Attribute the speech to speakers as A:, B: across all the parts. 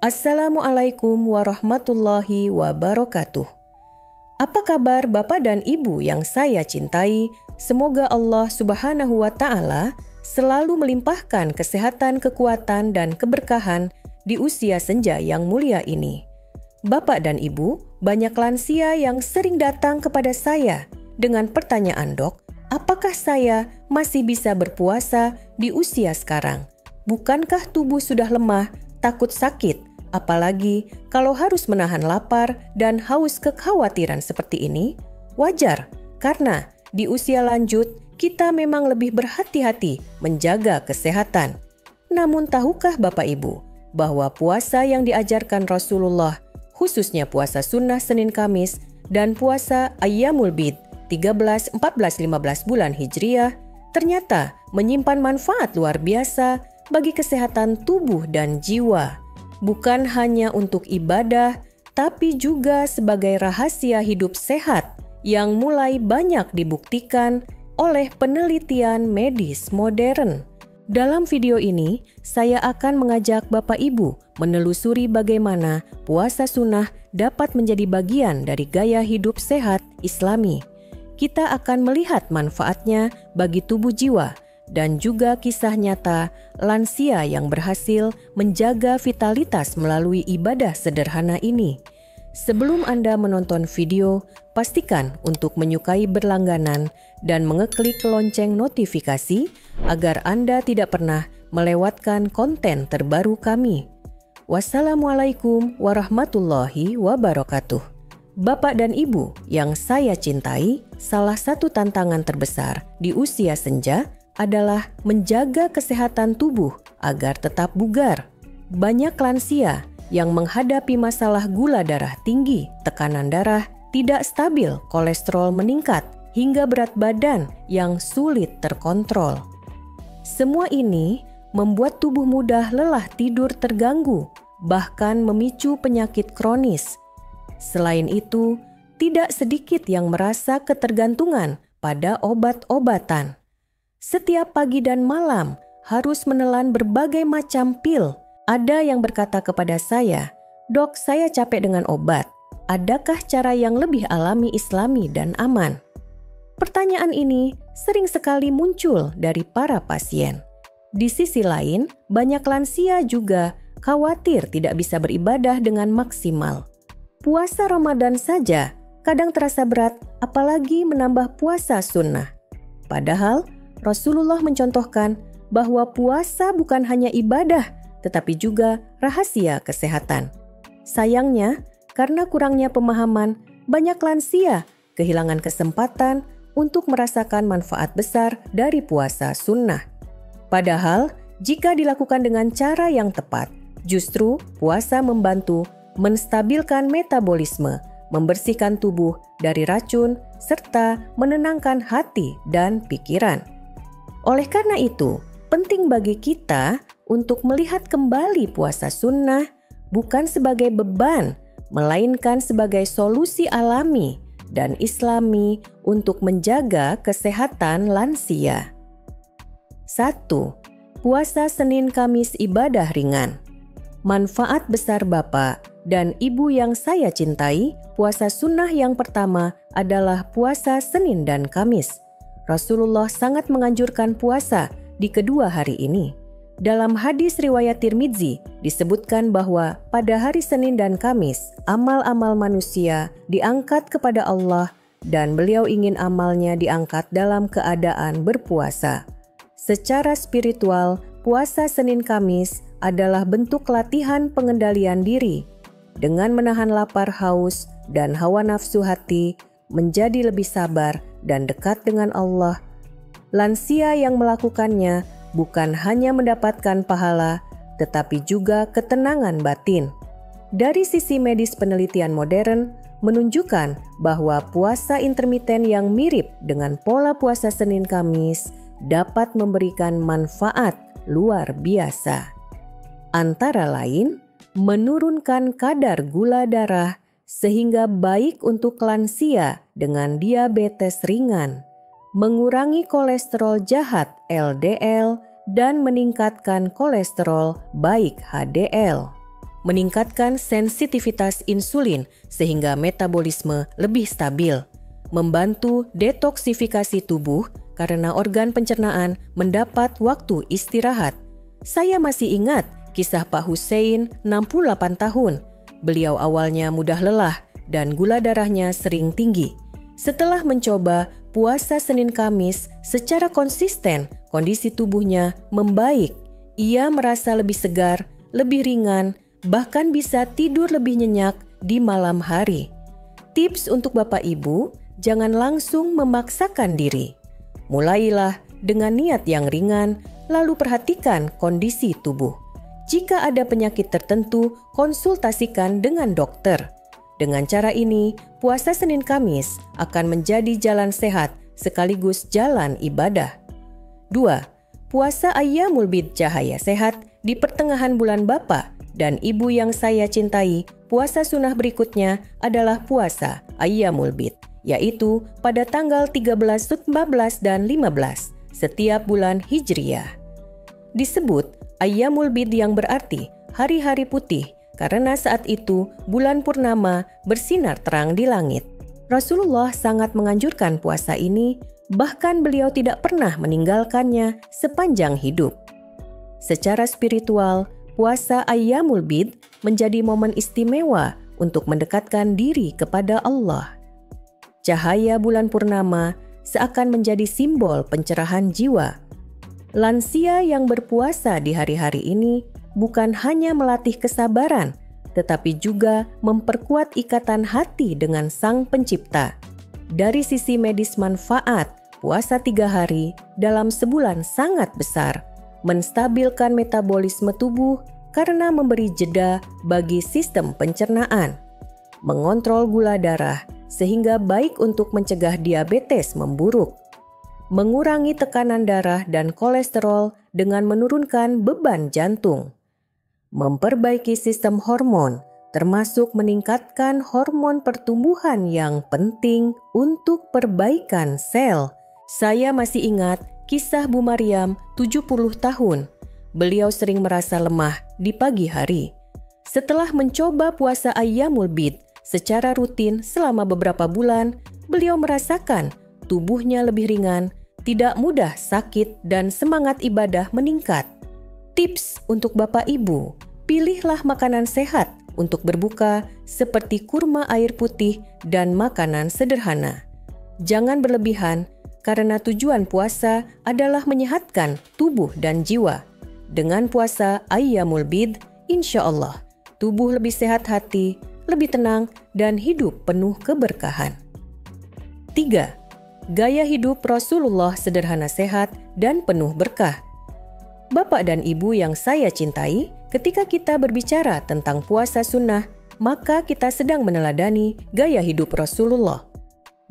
A: Assalamualaikum warahmatullahi wabarakatuh. Apa kabar Bapak dan Ibu yang saya cintai? Semoga Allah Subhanahu wa Ta'ala selalu melimpahkan kesehatan, kekuatan, dan keberkahan di usia senja yang mulia ini. Bapak dan Ibu, banyak lansia yang sering datang kepada saya dengan pertanyaan, "Dok, apakah saya masih bisa berpuasa di usia sekarang? Bukankah tubuh sudah lemah, takut sakit, apalagi kalau harus menahan lapar dan haus?" Kekhawatiran seperti ini wajar, karena di usia lanjut kita memang lebih berhati-hati menjaga kesehatan. Namun tahukah Bapak Ibu bahwa puasa yang diajarkan Rasulullah, khususnya puasa sunnah Senin Kamis dan puasa Ayyamul Bid 13, 14, 15 bulan Hijriah ternyata menyimpan manfaat luar biasa bagi kesehatan tubuh dan jiwa. Bukan hanya untuk ibadah, tapi juga sebagai rahasia hidup sehat yang mulai banyak dibuktikan oleh penelitian medis modern. Dalam video ini, saya akan mengajak Bapak Ibu menelusuri bagaimana puasa sunnah dapat menjadi bagian dari gaya hidup sehat Islami. Kita akan melihat manfaatnya bagi tubuh jiwa dan juga kisah nyata lansia yang berhasil menjaga vitalitas melalui ibadah sederhana ini. Sebelum Anda menonton video, pastikan untuk menyukai berlangganan dan mengeklik lonceng notifikasi agar Anda tidak pernah melewatkan konten terbaru kami. Wassalamualaikum warahmatullahi wabarakatuh. Bapak dan Ibu yang saya cintai, salah satu tantangan terbesar di usia senja adalah menjaga kesehatan tubuh agar tetap bugar. Banyak lansia yang menghadapi masalah gula darah tinggi, tekanan darah tidak stabil, kolesterol meningkat, hingga berat badan yang sulit terkontrol. Semua ini membuat tubuh mudah lelah tidur terganggu, bahkan memicu penyakit kronis. Selain itu, tidak sedikit yang merasa ketergantungan pada obat-obatan. Setiap pagi dan malam harus menelan berbagai macam pil. Ada yang berkata kepada saya, "Dok, saya capek dengan obat. Adakah cara yang lebih alami, islami, dan aman?" Pertanyaan ini sering sekali muncul dari para pasien. Di sisi lain, banyak lansia juga khawatir tidak bisa beribadah dengan maksimal. Puasa Ramadan saja kadang terasa berat, apalagi menambah puasa sunnah. Padahal Rasulullah mencontohkan bahwa puasa bukan hanya ibadah, tetapi juga rahasia kesehatan. Sayangnya, karena kurangnya pemahaman, banyak lansia kehilangan kesempatan untuk merasakan manfaat besar dari puasa sunnah. Padahal, jika dilakukan dengan cara yang tepat, justru puasa membantu menstabilkan metabolisme, membersihkan tubuh dari racun, serta menenangkan hati dan pikiran. Oleh karena itu, penting bagi kita untuk melihat kembali puasa sunnah bukan sebagai beban, melainkan sebagai solusi alami dan islami untuk menjaga kesehatan lansia. 1. Puasa Senin Kamis ibadah ringan. Manfaat besar Bapak dan Ibu yang saya cintai, puasa sunnah yang pertama adalah puasa Senin dan Kamis. Rasulullah sangat menganjurkan puasa di kedua hari ini. Dalam hadis riwayat Tirmidzi disebutkan bahwa pada hari Senin dan Kamis, amal-amal manusia diangkat kepada Allah dan beliau ingin amalnya diangkat dalam keadaan berpuasa. Secara spiritual, puasa Senin Kamis adalah bentuk latihan pengendalian diri dengan menahan lapar, haus, dan hawa nafsu hati, menjadi lebih sabar dan dekat dengan Allah. Lansia yang melakukannya bukan hanya mendapatkan pahala, tetapi juga ketenangan batin. Dari sisi medis, penelitian modern menunjukkan bahwa puasa intermiten yang mirip dengan pola puasa Senin Kamis dapat memberikan manfaat luar biasa. Antara lain, menurunkan kadar gula darah sehingga baik untuk lansia dengan diabetes ringan, mengurangi kolesterol jahat LDL, dan meningkatkan kolesterol baik HDL. meningkatkan sensitivitas insulin sehingga metabolisme lebih stabil, membantu detoksifikasi tubuh karena organ pencernaan mendapat waktu istirahat. Saya masih ingat kisah Pak Hussein, 68 tahun. Beliau awalnya mudah lelah dan gula darahnya sering tinggi. Setelah mencoba puasa Senin Kamis secara konsisten, kondisi tubuhnya membaik. Ia merasa lebih segar, lebih ringan, bahkan bisa tidur lebih nyenyak di malam hari. Tips untuk Bapak Ibu, jangan langsung memaksakan diri. Mulailah dengan niat yang ringan, lalu perhatikan kondisi tubuh. Jika ada penyakit tertentu, konsultasikan dengan dokter. Dengan cara ini, puasa Senin Kamis akan menjadi jalan sehat sekaligus jalan ibadah. 2. Puasa Ayyamul Bid Cahaya Sehat di pertengahan bulan Bapak dan Ibu yang saya cintai. Puasa sunnah berikutnya adalah puasa Ayyamul Bid, yaitu pada tanggal 13, 14, dan 15 setiap bulan Hijriyah. Disebut Ayyamul Bid yang berarti hari-hari putih karena saat itu bulan purnama bersinar terang di langit. Rasulullah sangat menganjurkan puasa ini, bahkan beliau tidak pernah meninggalkannya sepanjang hidup. Secara spiritual, puasa Ayyamul Bid menjadi momen istimewa untuk mendekatkan diri kepada Allah. Cahaya bulan purnama seakan menjadi simbol pencerahan jiwa. Lansia yang berpuasa di hari-hari ini bukan hanya melatih kesabaran, tetapi juga memperkuat ikatan hati dengan Sang Pencipta. Dari sisi medis manfaat, puasa 3 hari dalam sebulan sangat besar, menstabilkan metabolisme tubuh karena memberi jeda bagi sistem pencernaan, mengontrol gula darah sehingga baik untuk mencegah diabetes memburuk, mengurangi tekanan darah dan kolesterol dengan menurunkan beban jantung, memperbaiki sistem hormon, termasuk meningkatkan hormon pertumbuhan yang penting untuk perbaikan sel. Saya masih ingat kisah Bu Maryam, 70 tahun. Beliau sering merasa lemah di pagi hari. Setelah mencoba puasa Ayyamul Bid secara rutin selama beberapa bulan, beliau merasakan tubuhnya lebih ringan, tidak mudah sakit, dan semangat ibadah meningkat. Tips untuk Bapak Ibu, pilihlah makanan sehat untuk berbuka seperti kurma air putih dan makanan sederhana. Jangan berlebihan karena tujuan puasa adalah menyehatkan tubuh dan jiwa. Dengan puasa Ayyamul Bid, insya Allah tubuh lebih sehat hati, lebih tenang, dan hidup penuh keberkahan. 3. Gaya hidup Rasulullah sederhana sehat dan penuh berkah. Bapak dan Ibu yang saya cintai, ketika kita berbicara tentang puasa sunnah, maka kita sedang meneladani gaya hidup Rasulullah.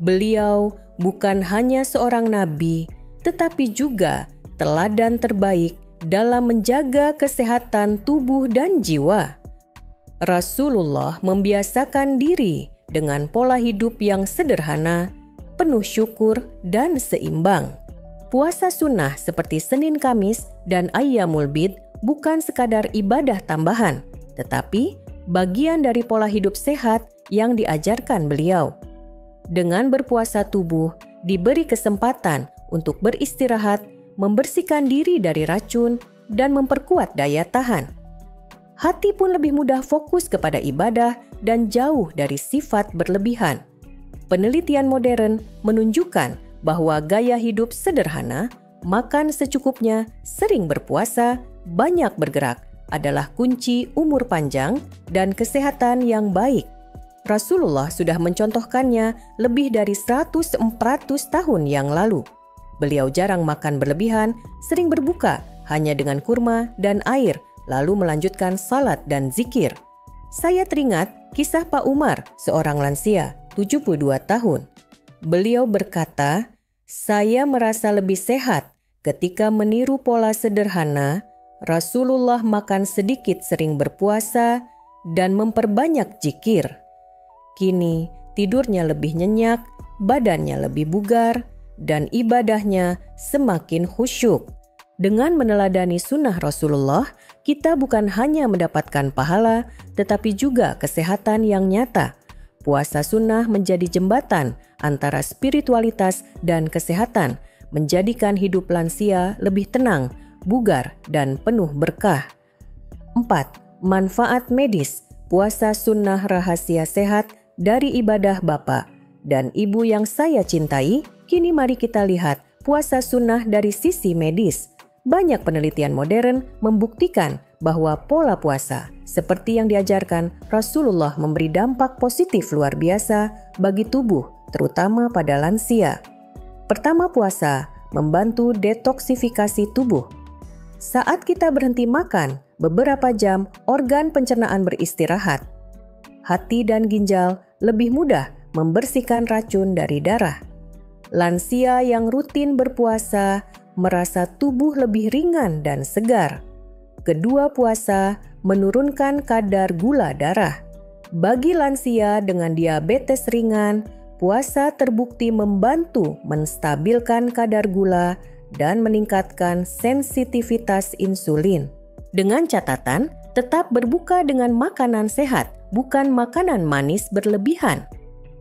A: Beliau bukan hanya seorang nabi, tetapi juga teladan terbaik dalam menjaga kesehatan tubuh dan jiwa. Rasulullah membiasakan diri dengan pola hidup yang sederhana, penuh syukur, dan seimbang. Puasa sunnah seperti Senin Kamis dan Ayyamul Bid bukan sekadar ibadah tambahan, tetapi bagian dari pola hidup sehat yang diajarkan beliau. Dengan berpuasa, tubuh diberi kesempatan untuk beristirahat, membersihkan diri dari racun, dan memperkuat daya tahan. Hati pun lebih mudah fokus kepada ibadah dan jauh dari sifat berlebihan. Penelitian modern menunjukkan bahwa gaya hidup sederhana, makan secukupnya, sering berpuasa, banyak bergerak adalah kunci umur panjang dan kesehatan yang baik. Rasulullah sudah mencontohkannya lebih dari 100-400 tahun yang lalu. Beliau jarang makan berlebihan, sering berbuka hanya dengan kurma dan air, lalu melanjutkan salat dan zikir. Saya teringat kisah Pak Umar, seorang lansia, 72 tahun. Beliau berkata, "Saya merasa lebih sehat ketika meniru pola sederhana. Rasulullah makan sedikit, sering berpuasa, dan memperbanyak zikir. Kini tidurnya lebih nyenyak, badannya lebih bugar, dan ibadahnya semakin khusyuk. Dengan meneladani sunnah Rasulullah, kita bukan hanya mendapatkan pahala, tetapi juga kesehatan yang nyata. Puasa sunnah menjadi jembatan antara spiritualitas dan kesehatan, menjadikan hidup lansia lebih tenang, bugar, dan penuh berkah. 4. Manfaat medis. Puasa sunnah rahasia sehat dari ibadah Bapak dan Ibu yang saya cintai. Kini mari kita lihat puasa sunnah dari sisi medis. Banyak penelitian modern membuktikan bahwa pola puasa seperti yang diajarkan Rasulullah memberi dampak positif luar biasa bagi tubuh, terutama pada lansia. Pertama, puasa membantu detoksifikasi tubuh. Saat kita berhenti makan, beberapa jam organ pencernaan beristirahat. Hati dan ginjal lebih mudah membersihkan racun dari darah. Lansia yang rutin berpuasa merasa tubuh lebih ringan dan segar. Kedua, puasa menurunkan kadar gula darah. Bagi lansia dengan diabetes ringan, puasa terbukti membantu menstabilkan kadar gula dan meningkatkan sensitivitas insulin. Dengan catatan, tetap berbuka dengan makanan sehat, bukan makanan manis berlebihan.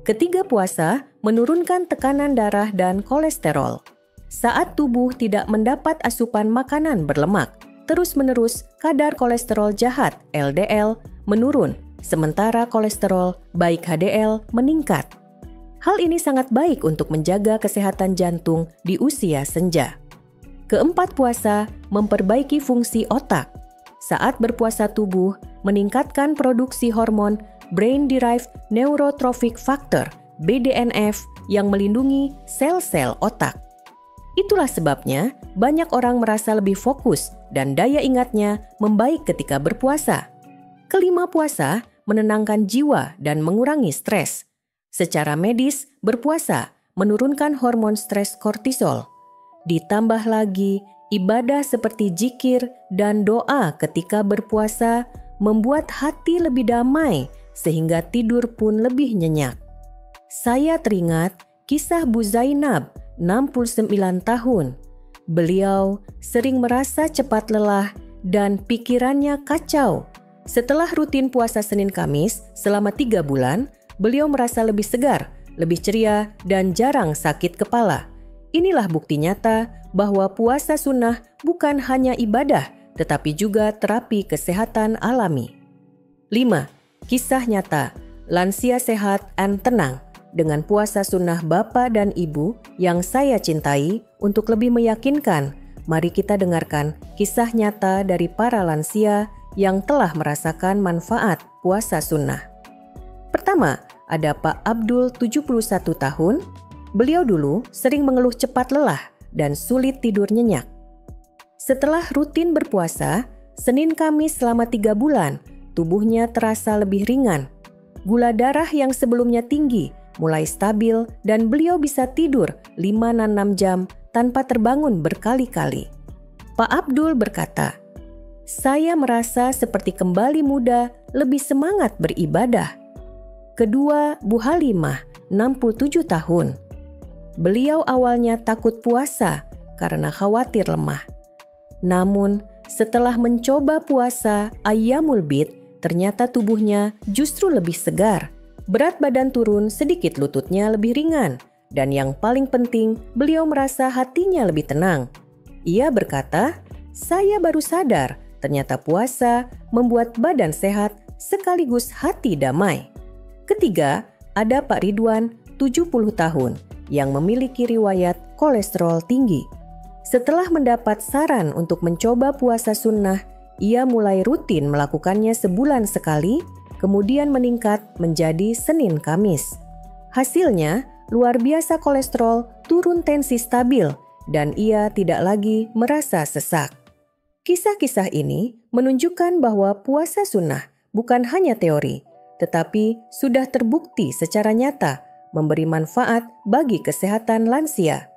A: Ketiga, puasa menurunkan tekanan darah dan kolesterol. Saat tubuh tidak mendapat asupan makanan berlemak, terus-menerus kadar kolesterol jahat (LDL) menurun, sementara kolesterol baik HDL meningkat. Hal ini sangat baik untuk menjaga kesehatan jantung di usia senja. Keempat, puasa memperbaiki fungsi otak. Saat berpuasa, tubuh meningkatkan produksi hormon Brain Derived Neurotrophic Factor (BDNF) yang melindungi sel-sel otak. Itulah sebabnya banyak orang merasa lebih fokus dan daya ingatnya membaik ketika berpuasa. Kelima, puasa menenangkan jiwa dan mengurangi stres. Secara medis, berpuasa menurunkan hormon stres kortisol. Ditambah lagi, ibadah seperti zikir dan doa ketika berpuasa membuat hati lebih damai sehingga tidur pun lebih nyenyak. Saya teringat kisah Bu Zainab, 69 tahun. Beliau sering merasa cepat lelah dan pikirannya kacau. Setelah rutin puasa Senin Kamis selama 3 bulan, beliau merasa lebih segar, lebih ceria, dan jarang sakit kepala. Inilah bukti nyata bahwa puasa sunnah bukan hanya ibadah, tetapi juga terapi kesehatan alami. 5. Kisah nyata, lansia sehat dan tenang. Dengan puasa sunnah Bapak dan Ibu yang saya cintai, untuk lebih meyakinkan, mari kita dengarkan kisah nyata dari para lansia yang telah merasakan manfaat puasa sunnah. Pertama, ada Pak Abdul, 71 tahun. Beliau dulu sering mengeluh cepat lelah dan sulit tidur nyenyak. Setelah rutin berpuasa, Senin Kamis selama 3 bulan, tubuhnya terasa lebih ringan. Gula darah yang sebelumnya tinggi mulai stabil dan beliau bisa tidur 5-6 jam tanpa terbangun berkali-kali. Pak Abdul berkata, "Saya merasa seperti kembali muda, lebih semangat beribadah." Kedua, Bu Halimah, 67 tahun. Beliau awalnya takut puasa karena khawatir lemah. Namun, setelah mencoba puasa Ayyamul Bid, ternyata tubuhnya justru lebih segar. Berat badan turun sedikit, lututnya lebih ringan. Dan yang paling penting, beliau merasa hatinya lebih tenang. Ia berkata, "Saya baru sadar, ternyata puasa membuat badan sehat sekaligus hati damai." Ketiga, ada Pak Ridwan, 70 tahun, yang memiliki riwayat kolesterol tinggi. Setelah mendapat saran untuk mencoba puasa sunnah, ia mulai rutin melakukannya sebulan sekali, kemudian meningkat menjadi Senin Kamis. Hasilnya, luar biasa kolesterol, turun tensi stabil, dan ia tidak lagi merasa sesak. Kisah-kisah ini menunjukkan bahwa puasa sunnah bukan hanya teori, tetapi sudah terbukti secara nyata memberi manfaat bagi kesehatan lansia.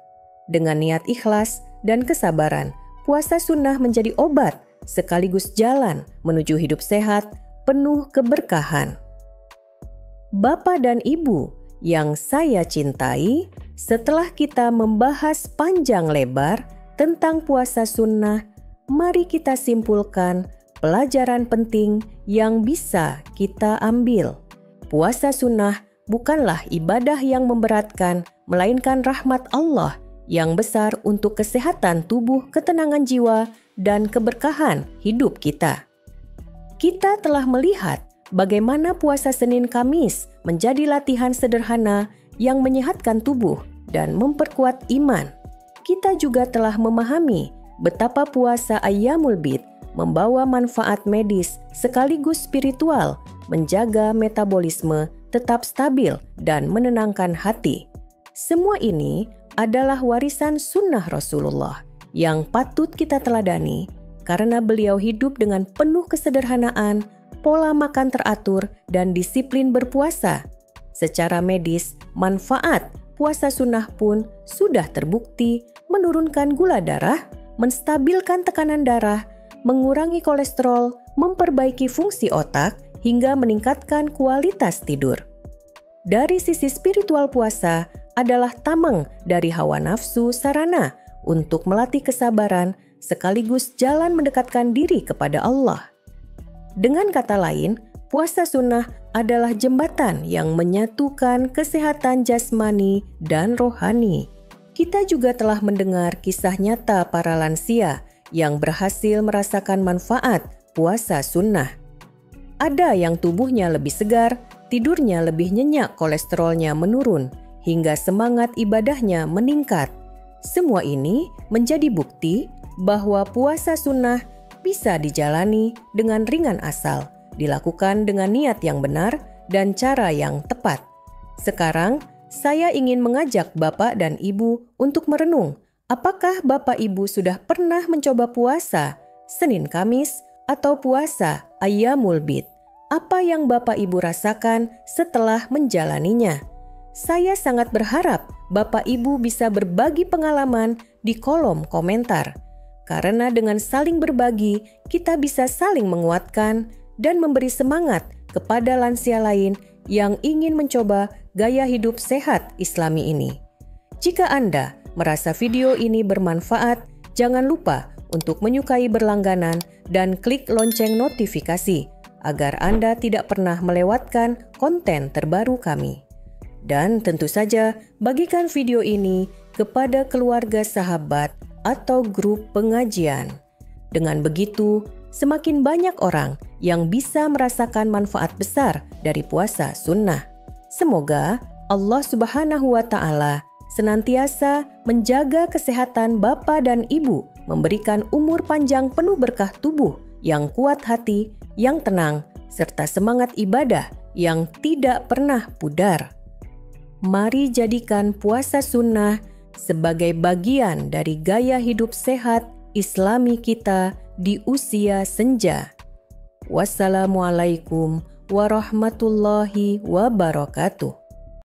A: Dengan niat ikhlas dan kesabaran, puasa sunnah menjadi obat sekaligus jalan menuju hidup sehat penuh keberkahan. Bapak dan Ibu yang saya cintai, setelah kita membahas panjang lebar tentang puasa sunnah, mari kita simpulkan pelajaran penting yang bisa kita ambil. Puasa sunnah bukanlah ibadah yang memberatkan, melainkan rahmat Allah yang besar untuk kesehatan tubuh, ketenangan jiwa, dan keberkahan hidup kita. Kita telah melihat bagaimana puasa Senin Kamis menjadi latihan sederhana yang menyehatkan tubuh dan memperkuat iman. Kita juga telah memahami betapa puasa Ayyamul Bid membawa manfaat medis sekaligus spiritual, menjaga metabolisme tetap stabil dan menenangkan hati. Semua ini adalah warisan sunnah Rasulullah yang patut kita teladani karena beliau hidup dengan penuh kesederhanaan, pola makan teratur, dan disiplin berpuasa. Secara medis, manfaat puasa sunnah pun sudah terbukti menurunkan gula darah, menstabilkan tekanan darah, mengurangi kolesterol, memperbaiki fungsi otak, hingga meningkatkan kualitas tidur. Dari sisi spiritual, puasa adalah tameng dari hawa nafsu sarana untuk melatih kesabaran sekaligus jalan mendekatkan diri kepada Allah. Dengan kata lain, puasa sunnah adalah jembatan yang menyatukan kesehatan jasmani dan rohani. Kita juga telah mendengar kisah nyata para lansia yang berhasil merasakan manfaat puasa sunnah. Ada yang tubuhnya lebih segar, tidurnya lebih nyenyak, kolesterolnya menurun, hingga semangat ibadahnya meningkat. Semua ini menjadi bukti bahwa puasa sunnah bisa dijalani dengan ringan asal, dilakukan dengan niat yang benar dan cara yang tepat. Sekarang, saya ingin mengajak Bapak dan Ibu untuk merenung, apakah Bapak Ibu sudah pernah mencoba puasa Senin Kamis atau puasa Ayyamul Bid? Apa yang Bapak Ibu rasakan setelah menjalaninya? Saya sangat berharap Bapak Ibu bisa berbagi pengalaman di kolom komentar. Karena dengan saling berbagi, kita bisa saling menguatkan dan memberi semangat kepada lansia lain yang ingin mencoba gaya hidup sehat Islami ini. Jika Anda merasa video ini bermanfaat, jangan lupa untuk menyukai berlangganan dan klik lonceng notifikasi agar Anda tidak pernah melewatkan konten terbaru kami. Dan tentu saja bagikan video ini kepada keluarga, sahabat, atau grup pengajian. Dengan begitu, semakin banyak orang yang bisa merasakan manfaat besar dari puasa sunnah. Semoga Allah Subhanahu wa Ta'ala senantiasa menjaga kesehatan Bapak dan Ibu, memberikan umur panjang penuh berkah tubuh, yang kuat hati, yang tenang, serta semangat ibadah yang tidak pernah pudar. Mari jadikan puasa sunnah sebagai bagian dari gaya hidup sehat Islami kita di usia senja. Wassalamualaikum warahmatullahi wabarakatuh.